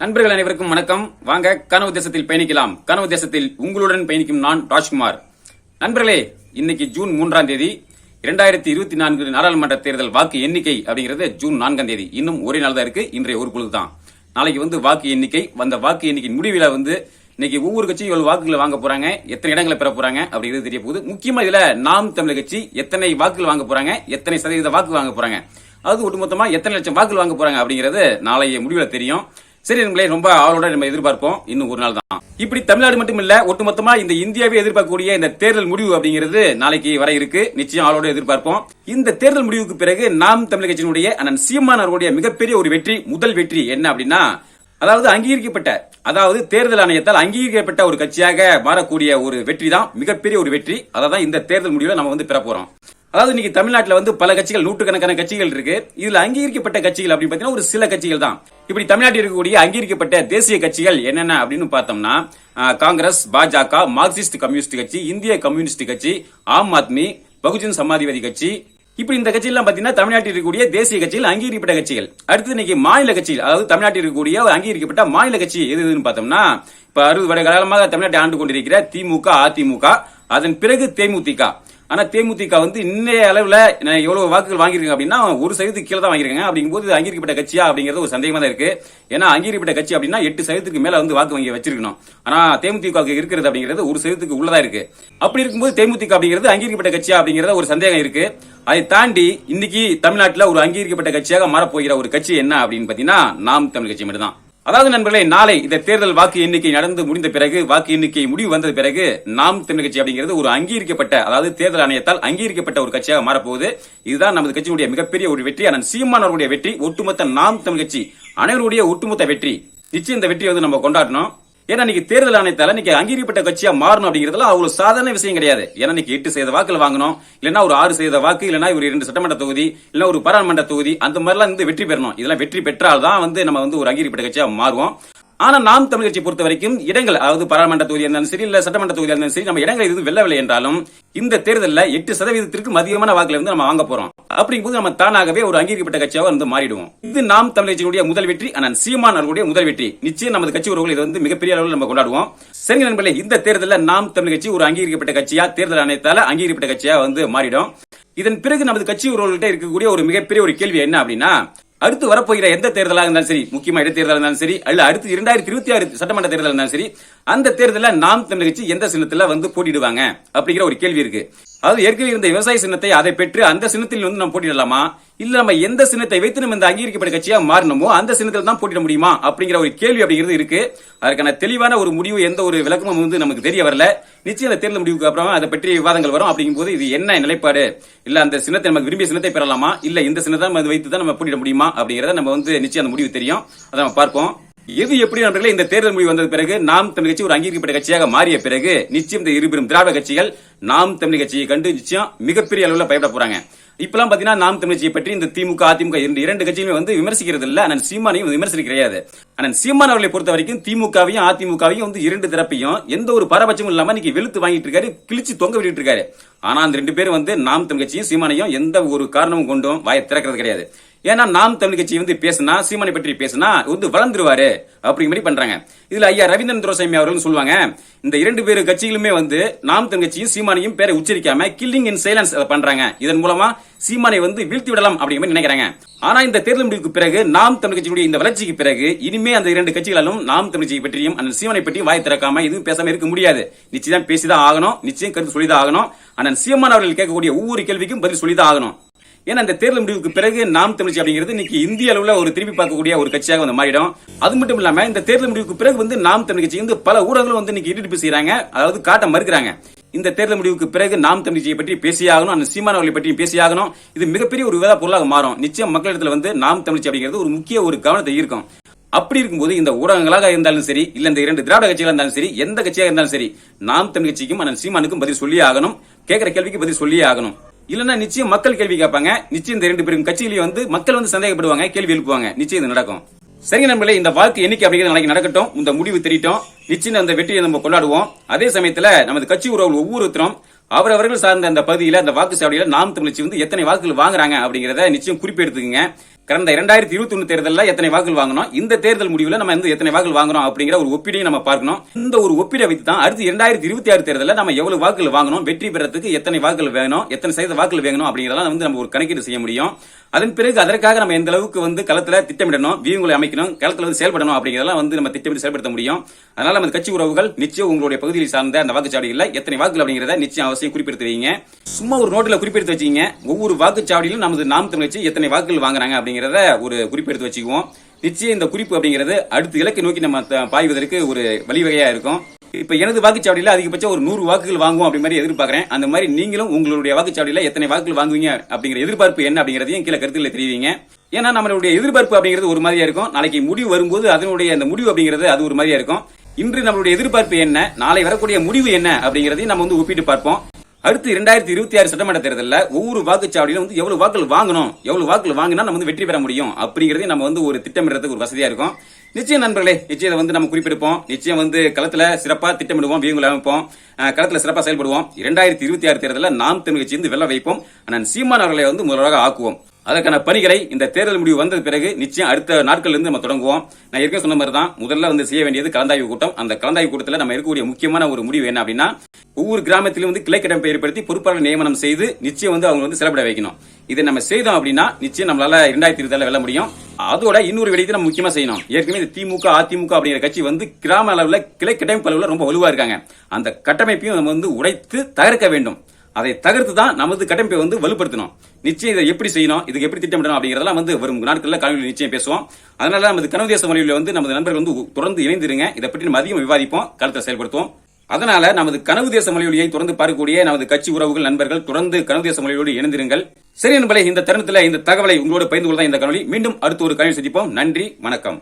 நண்பர்கள் அனைவருக்கும் வணக்கம். வாங்க கனவு தேசத்தில் பயணிக்கலாம். கனவு தேசத்தில் உங்களுடன் பயணிக்கும் நான் ராஜ்குமார். நண்பர்களே, இன்னைக்கு ஜூன் 3ஆம் தேதி 2024 நாடாளுமன்ற தேர்தல் வாக்கு எண்ணிக்கை அப்படிங்கிறது ஜூன் 4ஆம் தேதி. இன்னும் ஒரே நாள் தான் இருக்கு. இன்றைய ஒரு பொழுது தான். நாளைக்கு வாக்கு எண்ணிக்கை. வந்த வாக்கு எண்ணிக்கை முடிவில் இன்னைக்கு ஒவ்வொரு கட்சியும் எவ்வளவு வாக்குகளை வாங்க போறாங்க, எத்தனை இடங்களை பெற போறாங்க அப்படிங்கிறது தெரிய போகுது. முக்கியமா இதுல நாம் தமிழர் கட்சி எத்தனை வாக்குகள் வாங்க போறாங்க, எத்தனை சதவீத வாக்கு வாங்க போறாங்க, அது ஒட்டுமொத்தமா எத்தனை லட்சம் வாக்குகள் வாங்க போறாங்க அப்படிங்கிறது நாளைய முடிவில் தெரியும். சரி நண்பர்களே, ரொம்ப ஆவலோட நம்ம எதிர்பார்ப்போம். இன்னும் ஒரு நாள் தான். இப்படி தமிழ்நாடு மட்டும் இல்ல, ஒட்டுமொத்தமா இந்த இந்தியாவை எதிர்பார்க்கக்கூடிய இந்த தேர்தல் முடிவு அப்படிங்கிறது நாளைக்கு வர இருக்கு. நிச்சயம் ஆவலோட எதிர்பார்ப்போம். இந்த தேர்தல் முடிவுக்கு பிறகு நாம் தமிழர் கட்சியினுடைய அண்ணன் சீமான் அவர்களுடைய மிகப்பெரிய ஒரு வெற்றி, முதல் வெற்றி என்ன அப்படின்னா, அதாவது தேர்தல் ஆணையத்தால் அங்கீகரிக்கப்பட்ட ஒரு கட்சியாக மாறக்கூடிய ஒரு வெற்றி தான், மிகப்பெரிய ஒரு வெற்றி. அதான் இந்த தேர்தல் முடிவுல நம்ம பெற போறோம். அதாவது இன்னைக்கு தமிழ்நாட்டில் பல கட்சிகள், நூற்றுக்கணக்கான கட்சிகள் இருக்கு. இதுல அங்கீகரிக்கப்பட்ட கட்சிகள் அப்படின்னு பாத்தீங்கன்னா ஒரு சில கட்சிகள் தான். இப்படி தமிழ்நாட்டில் இருக்கக்கூடிய அங்கீகரிக்கப்பட்ட தேசிய கட்சிகள் என்னென்ன அப்படின்னு பார்த்தோம்னா, காங்கிரஸ், பாஜக, மார்க்சிஸ்ட் கம்யூனிஸ்ட் கட்சி, இந்திய கம்யூனிஸ்ட் கட்சி, ஆம் ஆத்மி, பகுஜன் சமாஜ்வாதி கட்சி. இப்படி இந்த கட்சி எல்லாம் பாத்தீங்கன்னா தமிழ்நாட்டில் இருக்கக்கூடிய தேசிய கட்சிகள், அங்கீகரிக்கப்பட்ட கட்சிகள். அடுத்து இன்னைக்கு மாநில கட்சிகள், அதாவது தமிழ்நாட்டில் இருக்கக்கூடிய அங்கீகரிக்கப்பட்ட மாநில கட்சி எதுன்னு பார்த்தோம்னா, இப்ப 60 வருட காலமாக தமிழ்நாட்டை ஆண்டு கொண்டிருக்கிற திமுக, அதிமுக, அதன் பிறகு தேமுதிக. ஆனா தேமுதிக இன்னைய அளவுல எவ்வளவு வாக்குகள் வாங்கிருக்காங்க அப்படின்னா 1% கீழே தான் வாங்கிருக்காங்க. அப்படிங்கும்போது அங்கீகரிக்கப்பட்ட கட்சியா அப்படிங்கிறது ஒரு சந்தேகமா தான் இருக்கு. ஏன்னா அங்கீகரிக்கப்பட்ட கட்சி அப்படின்னா 8% மேல வாக்கு வங்கி வச்சிருக்கணும். ஆனா தேமுதிக இருக்கிறது அப்படிங்கிறது 1% உள்ளதா இருக்கு. அப்படி இருக்கும்போது தேமுதிக அப்படிங்கிறது அங்கீகரிக்கப்பட்ட கட்சியா அப்படிங்கறத ஒரு சந்தேகம் இருக்கு. அதை தாண்டி இன்னைக்கு தமிழ்நாட்டில் ஒரு அங்கீகரிக்கப்பட்ட கட்சியாக மாறப்போகிற ஒரு கட்சி என்ன அப்படின்னு பாத்தீங்கன்னா நாம் தமிழ் கட்சி மட்டும்தான். அதாவது நண்பர்களே, நாளை இந்த தேர்தல் வாக்கு எண்ணிக்கை நடந்து முடிந்த பிறகு, வாக்கு எண்ணிக்கை முடிவு வந்த பிறகு, நாம் தமிழ் கட்சி அப்படிங்கிறது ஒரு அங்கீகரிக்கப்பட்ட, அதாவது தேர்தல் ஆணையத்தால் அங்கீகரிக்கப்பட்ட ஒரு கட்சியாக மாறப்போகுது. இதுதான் நமது கட்சியுடைய மிகப்பெரிய ஒரு வெற்றி, அண்ணன் சீமான் அவர்களுடைய வெற்றி, ஒட்டுமொத்த நாம் தமிழ் கட்சி அனைவருடைய ஒட்டுமொத்த வெற்றி. நிச்சயம் இந்த வெற்றியை நம்ம கொண்டாடணும். ஏன்னா இன்னைக்கு தேர்தல் ஆணையத்தால இன்னைக்கு அங்கீகரிக்கப்பட்ட கட்சியா மாறணும் அப்படிங்கிறதுல அவ்வளவு சாதாரண விஷயம் கிடையாது. ஏன்னா இன்னைக்கு 8% வாக்குகள் வாங்கணும், இல்லன்னா ஒரு 6% வாக்கு, இல்லன்னா ஒரு 2 சட்டமன்ற தொகுதி, இல்ல ஒரு பாராளுமன்ற தொகுதி, அந்த மாதிரிலாம் வெற்றி பெறணும். இதெல்லாம் வெற்றி பெற்றால் தான் நம்ம ஒரு அங்கீகரிக்கப்பட்ட கட்சியா மாறுவோம். ஆனா நாம் தமிழ் கட்சி பொறுத்த வரைக்கும் இடங்கள், அதாவது பாராளுமன்ற தொகுதி இருந்தாலும் சரி, இல்ல சட்டமன்ற தொகுதி இருந்தாலும் சரி, நம்ம இடங்களை எதுவும் வெல்லவில்லை என்றாலும் இந்த தேர்தலில் 8% அதிகமான வாக்குல நம்ம வாங்க போறோம். அப்படிங்கும்போது நம்ம தானாகவே ஒரு அங்கீகரிக்கப்பட்ட கட்சியாக மாறிடுவோம். இது நாம் தமிழ் கட்சியினுடைய முதல் வெற்றி, அண்ணன் சீமான் அவர்களுடைய முதல் வெற்றி. நிச்சயம் நமது கட்சி உறவுகள் இது மிகப்பெரிய அளவில் நம்ம கொண்டாடுவோம். சரி நண்பர்களே, இந்த தேர்தலில் நாம் தமிழ் கட்சி ஒரு அங்கீகரிக்கப்பட்ட கட்சியா, தேர்தல் ஆணையத்தால அங்கீகரிக்கப்பட்ட கட்சியா மாறிடும். இதன் பிறகு நமது கட்சி உறவுகள்கிட்ட இருக்கக்கூடிய ஒரு மிகப்பெரிய ஒரு கேள்வி என்ன அப்படின்னா, அடுத்து வரப்போகிற எந்த தேர்தலாக இருந்தாலும் சரி, முக்கியமா இடைத்தேர்தலாக இருந்தாலும் சரி, அல்ல அடுத்து 2026 சட்டமன்ற தேர்தல் இருந்தாலும் சரி, அந்த தேர்தலில் நாம் தமிழ் கட்சி எந்த சின்னத்துல போட்டிடுவாங்க அப்படிங்கிற ஒரு கேள்வி இருக்கு. அதாவது ஏற்கனவே இருந்த விவசாய சின்னத்தை அதை பெற்று அந்த சின்னத்தில் நம்ம போட்டிடலாமா, இல்ல நம்ம எந்த சின்னத்தை வைத்து நம்ம இந்த அங்கீகரிக்கப்பட்ட கட்சியா மாறணுமோ அந்த சின்னத்தில் தான் போட்டிட முடியுமா அப்படிங்கிற ஒரு கேள்வி அப்படிங்கிறது இருக்கு. அதற்கான தெளிவான ஒரு முடிவு, எந்த ஒரு விளக்கமும் நமக்கு தெரிய வரல. நிச்சயம் அந்த தேர்தல் முடிவுக்கு அப்புறம் அதை பற்றி விவாதங்கள் வரும். அப்படிங்கும்போது இது என்ன நிலைப்பாடு, இல்ல அந்த சின்னத்தை நமக்கு விரும்பிய சின்னத்தை பெறலாமா, இல்ல இந்த சின்னத்தை வைத்து தான் நம்ம போட்டிட முடியுமா அப்படிங்கறத நம்ம நிச்சயம் அந்த முடிவு தெரியும். அதை நம்ம பார்ப்போம். எது எப்படி நண்பர்களே, இந்த தேர்தல் முடிவு வந்த பிறகு நாம் தமிழ் கட்சி ஒரு அங்கீகரிக்கப்பட்ட கட்சியாக மாறிய பிறகு நிச்சயம் இந்த இருபெரும் திராவிட கட்சிகள் நாம் தமிழ் கட்சியை கண்டு நிச்சயம் மிகப்பெரிய அளவில் பயப்பட போறாங்க. இப்பெல்லாம் பாத்தீங்கன்னா நாம் தமிழ் கட்சியை பற்றி இந்த திமுக, அதிமுக இரண்டு கட்சியுமே விமர்சிக்கிறது இல்ல, அண்ணன் சீமானையும் விமர்சிக்க கிடையாது. அண்ணன் சீமான் அவர்களை பொறுத்த வரைக்கும் திமுகவையும் அதிமுகவையும் இரண்டு தரப்பையும் எந்த ஒரு பாரபட்சமும் இல்லாம இன்னைக்கு வெளுத்து வாங்கிட்டு இருக்காரு, கிழிச்சு தொங்க விட்டு இருக்காரு. ஆனா அந்த 2 பேரும் நாம் தமிழ் கட்சியும் சீமானையும் எந்த ஒரு காரணமும் கொண்டும் வாயை திறக்கிறது கிடையாது. ஏன்னா நாம் தமிழ் கட்சி பேசினா, சீமானை பற்றி பேசினா வளர்ந்துருவாரு அப்படிங்கிற மாதிரி பண்றாங்க. இதுல ஐயா ரவீந்திரன் துரைசாமி அவர்கள் சொல்லுவாங்க, இந்த 2 பேரு கட்சிகளுமே நாம் தமிழ் கட்சியும் சீமானையும் பேரை உச்சரிக்காம கில்லிங் இன் சைலன்ஸ் பண்றாங்க. இதன் மூலமா சீமானை வீழ்த்தி விடலாம் அப்படிங்கிற மாதிரி நினைக்கிறாங்க. ஆனா இந்த தேர்தல் முடிவுக்கு பிறகு, நாம் தமிழ் கட்சியுடைய இந்த வளர்ச்சிக்கு பிறகு, இனிமே அந்த 2 கட்சிகளும் நாம் தமிழ் கட்சியை பற்றியும் அந்த சீமானை பற்றியும் வாய் திறக்காம எதுவும் பேசாம இருக்க முடியாது. நிச்சயம் பேசிதான் ஆகணும், நிச்சயம் கருத்து சொல்லிதான் ஆகணும். அண்ணன் சீமான் அவர்கள் கேட்கக்கூடிய ஒவ்வொரு கேள்விக்கும் பதில் சொல்லிதான் ஆகணும். ஏன்னா இந்த தேர்தல் முடிவுக்கு பிறகு நாம் தமிழ் கட்சி அப்படிங்கிறது இன்னைக்கு இந்திய அளவுல ஒரு திரும்பி பார்க்கக்கூடிய ஒரு கட்சியாக மாறிடும். அது மட்டும் இல்லாம இந்த தேர்தல் முடிவுக்கு பிறகு நாம் தமிழ் கட்சி பல ஊடகங்களும் இன்னைக்கு இடிப்பு செய்யறாங்க, அதாவது காட்ட மறுக்கிறாங்க. இந்த தேர்தல் முடிவுக்கு பிறகு நாம் தமிழ் கட்சியை பற்றி பேசியாகணும், அந்த சீமான் அவர்களை பற்றி பேசியாகணும். இது மிகப்பெரிய ஒரு விவாத பொருளாக மாறும். நிச்சயம் மக்களிடத்துல நாம் தமிழ் கட்சி அப்படிங்கிறது ஒரு முக்கிய ஒரு கவனத்தை ஈர்க்கும். அப்படி இருக்கும்போது இந்த ஊடகங்களாக இருந்தாலும் சரி, இல்ல இந்த 2 திராவிட கட்சிகள் இருந்தாலும் சரி, எந்த கட்சியாக இருந்தாலும் சரி, நாம் தமிழ் கட்சிக்கும் அந்த சீமானுக்கும் பதில் சொல்லியே ஆகணும். கேட்கிற கேள்விக்கு பதில் சொல்லியே ஆகணும். இல்லன்னா நிச்சயம் மக்கள் கேள்வி கேட்பாங்க. நிச்சயம் இந்த 2 பேரும் கட்சியிலேயே மக்கள் சந்தேகப்படுவாங்க, கேள்வி எழுப்புவாங்க. நிச்சயம் இது நடக்கும். சரிங்க நண்பர்களே, இந்த வாக்கு எண்ணிக்கை அப்படிங்கிறது நாளைக்கு நடக்கட்டும். இந்த முடிவு தெரியட்டும். நிச்சயம் அந்த வெற்றியை நம்ம கொண்டாடுவோம். அதே சமயத்துல நமது கட்சி உறவுகள் ஒவ்வொருத்தரும் அவரவர்கள் சார்ந்த அந்த பகுதியில, அந்த வாக்குச்சாவடியில நாம் தமிழ் கட்சி எத்தனை வாக்குகள் வாங்குறாங்க அப்படிங்கறத நிச்சயம் குறிப்பு எடுத்துக்கங்க. கடந்த 2021 தேர்தலில் எத்தனை வாக்குகள் வாங்கணும், இந்த தேர்தல் முடிவுல நம்ம எத்தனை வாக்குகள் வாங்குறோம் அப்படிங்கிற ஒரு ஒப்பீடையும் நம்ம பார்க்கணும். இந்த ஒரு ஒப்பீடை வைத்து தான் அடுத்து 2026 தேர்தலில் நம்ம எவ்வளவு வாக்குகள் வாங்கணும், வெற்றி பெறத்துக்கு எத்தனை வாக்குகள் வேணும், எத்தனை சதவீத வாக்குகள் வேணும் அப்படிங்கறதெல்லாம் நம்ம ஒரு கணக்கீடு செய்ய முடியும். அதன் பிறகு அதற்காக நம்ம எந்த அளவுக்கு களத்துல திட்டமிடணும், வியூகங்களை அமைக்கணும், களத்துல செயல்படணும் அப்படிங்கறதெல்லாம் நம்ம திட்டமிட்டு செயல்படுத்த முடியும். அதனால நம்ம கட்சி உறவுகள் நிச்சயம் உங்களுடைய பகுதியில் சார்ந்த அந்த வாக்குச்சாவடியில் எத்தனை வாக்குகள் அப்படிங்கறத நிச்சயம் அவசியம் குறிப்பிட்டு வைங்க. சும்மா ஒரு நோட்டில் குறிப்பிட்டு வச்சீங்க. ஒவ்வொரு வாக்குச்சாவடியிலும் நாம் தமிழ் கட்சி எத்தனை வாக்குகள் வாங்குறாங்க அப்படிங்கறத ஒரு குறிப்பெடுத்து வச்சுக்குவோம். நிச்சயம் இந்த குறிப்பு அப்படிங்கிறது அடுத்த இலக்கை நோக்கி நம்ம பாய்வதற்கு ஒரு வழிவகையா இருக்கும். இப்ப எனது வாக்குச்சாவடியில அதிகபட்சம் ஒரு 100 வாக்குகள் வாங்குவோம் அப்படி மாதிரி எதிர்பார்க்கிறேன். அந்த மாதிரி நீங்களும் உங்களுடைய வாக்குச்சாவடியில எத்தனை வாக்குகள் வாங்குவீங்க அப்படிங்கிற எதிர்பார்ப்பு என்ன அப்படிங்கறதையும் கீழே கருத்துல தெரிவிங்க. ஏன்னா நம்மளுடைய எதிர்பார்ப்பு அப்படிங்கிறது ஒரு மாதிரியா இருக்கும், நாளைக்கு முடிவு வரும்போது அதனுடைய அந்த முடிவு அப்படிங்கிறது அது ஒரு மாதிரியா இருக்கும். இன்று நம்மளுடைய எதிர்பார்ப்பு என்ன, நாளை வரக்கூடிய முடிவு என்ன அப்படிங்கறதையும் நம்ம ஒப்பிட்டு பார்ப்போம். அடுத்து 2026 சட்டமன்ற தேர்தலில் ஒவ்வொரு வாக்குச்சாவடியிலும் எவ்வளவு வாக்குகள் வாங்கணும், எவ்வளவு வாக்குகள் வாங்கினா நம்ம வெற்றி பெற முடியும் அப்படிங்கறதையும் நம்ம ஒரு திட்டமிடுறதுக்கு ஒரு வசதியா இருக்கும். நிச்சயம் நண்பர்களே, நிச்சயம் நம்ம குறிப்பிடுப்போம். நிச்சயம் களத்துல சிறப்பா திட்டமிடுவோம், வியூகங்களை அமைப்போம், களத்துல சிறப்பா செயல்படுவோம். 2026 தேர்தலில் நாம் தமிழ் கட்சி வெல்ல வைப்போம். அண்ணன் சீமான் அவர்களை முதல்வராக ஆக்குவோம். அதற்கான பணிகளை இந்த தேர்தல் முடிவு வந்த பிறகு நிச்சயம் அடுத்த நாட்கள் இருந்து நம்ம தொடங்குவோம். நான் ஏற்கனவே சொன்ன மாதிரி தான் முதல்ல செய்ய வேண்டியது கலந்தாய்வு கூட்டம். அந்த கலந்தாய்வு கூட்டத்தில் நம்ம இருக்கக்கூடிய முக்கியமான ஒரு முடிவு என்ன அப்படின்னா, ஒவ்வொரு கிராமத்திலும் கிளை கட்டமைப்பை ஏற்படுத்தி பொறுப்பாளர் நியமனம் செய்து நிச்சயம் அவங்க செயல்பட வைக்கணும். இதை நம்ம செய்தோம் அப்படின்னா நிச்சயம் நம்மளால 2020 வெல்ல முடியும். அதோட இன்னொரு விடயத்தை நம்ம முக்கியமா செய்யணும். ஏற்கனவே திமுக அதிமுக அப்படிங்கிற கட்சி கிராம அளவில் கிளை கட்டமைப்பு அளவில் ரொம்ப வலுவா இருக்காங்க. அந்த கட்டமைப்பையும் நம்ம உடைத்து தகர்க்க வேண்டும். அதை தகர்த்து தான் நமது கட்டமைப்பை வலுப்படுத்தணும். நிச்சயம் இதை எப்படி செய்யணும், இதுக்கு எப்படி திட்டமிடணும் அப்படிங்கறதெல்லாம் வரும் நாட்களில் காணொலியில் நிச்சயம் பேசுவோம். அதனால நமது கனவு தேச மொழியில் நமது நண்பர்கள் தொடர்ந்து இணைந்திருங்க. இதை பற்றி நம்ம அதிகம் விவாதிப்போம், களத்தை செயல்படுத்துவோம். அதனால நமது கனவு தேச மொழியை தொடர்ந்து பார்க்கக்கூடிய நமது கட்சி உறவுகள் நண்பர்கள் தொடர்ந்து கனவு தேச மொழியோடு இணைந்திருங்கள். சரி நண்பர்களே, இந்த தருணத்தில் இந்த தகவலை உங்களோடு பகிர்ந்து கொள்ள இந்த காணொலி. மீண்டும் அடுத்த ஒரு காணொலி சந்திப்போம். நன்றி, வணக்கம்.